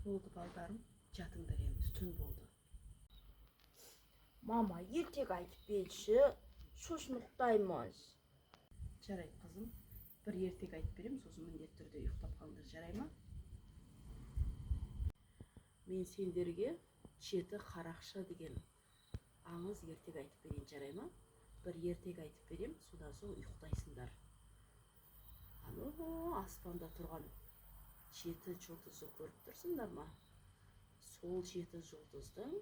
Болды балдарым, жатыңдар енді, түн болды. Мама, ертек айтып берші, сосын ұйықтаймыз. Жарайды қызым, бір ертек айтып берем, сосын міндетті түрде ұйықтап қалыңдар, жарай ма? Мен сендерге жеті қарақшы деген аңыз ертек айтып берейін, жарай ма? Бір ертек айтып берем, содан соң ұйықтайсыңдар. Аспанда тұрған жеті жұлдызды көріп тұрсыңдар ма? Сол жеті жұлдыздың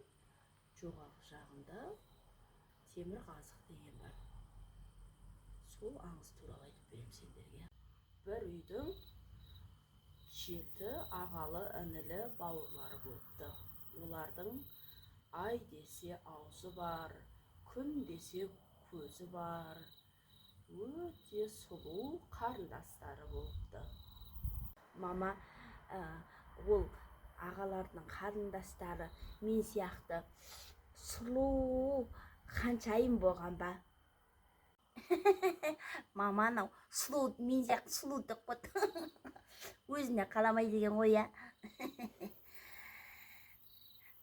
жоғарғы жағында темір қазық деген бар. Сол аңыз туралы айтып берем сендерге. Бір үйдің жеті ағалы інілі бауырлары болыпты. Олардың ай десе аузы бар, күн десе көзі бар, өте сұлу қарындастары болыпты. Мама, ол ағалардың қарындастары мен сияқты сұлу қаншайым болған ба? Мама, анау сұлу, мен сияқты сұлу деп қойды. Өзіне қаламай деген ғой, я.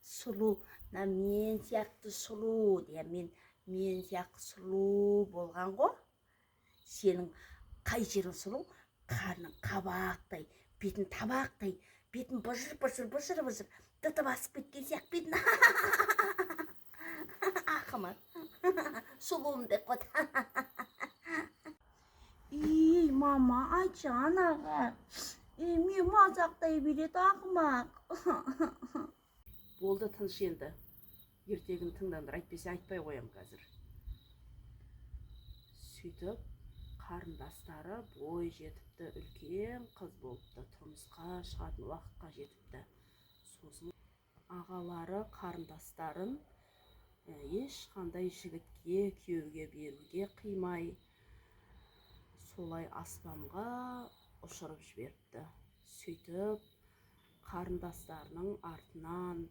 Сұлу, мен сияқты сұлу деген, мен сияқты сұлу болған ғой. Сенің қай жерің сұлу? Қарның қабақтай, бетін табақтай, бетін бұжыр, дыты басып кеткен сияқты бетін. Ақымақ, сұлуым деп қойды. Мама, айтшы анаға. Мен мазақтай береді, ақымақ. Болды, тыныш енді. Ертегін тыңдандар, айтпесе айтпай қоям қазір. Сөйтіп, қарындастары бой жетіпті, үлкен қыз болыпты, тұрмысқа шығатын уақытқа жетіпті. Сосын ағалары қарындастарын ешқандай жігітке, күйеуге беруге қимай, солай аспанға ұшырып жіберіпті. Сөйтіп, қарындастарының артынан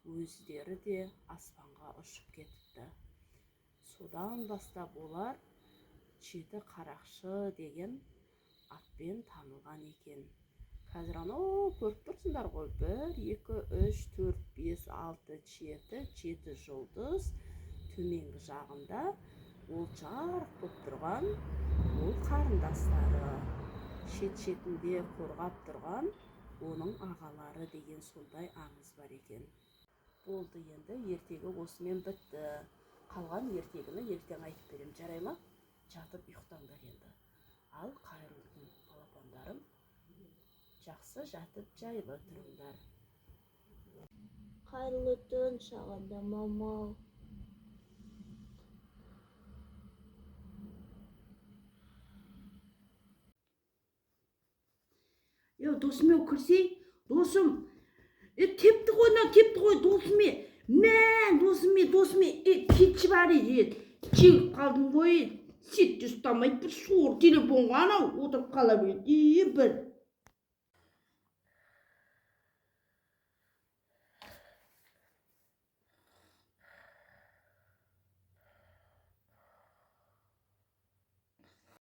өздері де аспанға ұшып кетіпті. Содан бастап олар жеті қарақшы деген атпен танылған екен. Қазір көріп тұрсыңдар ғой, 1, 2, 3, 4, 5, 6, 7 жұлдыз төменгі жағында ол жарық болып тұрған ол қарындастары, шет-шетінде қорғап тұрған оның ағалары деген сондай аңыз бар екен. Болды, енді ертегі осымен бітті. Қалған ертегіні ертең айтып берем, жарай ма? Жатып ұйықтаңдар енді. Ал қайырлы күн балапандарым, жақсы жатып жайлы тұрыңдар. Қайырлы түн саған да, мама. Досыме кірсей, досым, тепті ғой досыме, мә, досыме, кетші бәрі ет, жеңіп қалдым ғой, сетті ұстамайды, бір сор телефонға анау отырып қала береді, бір.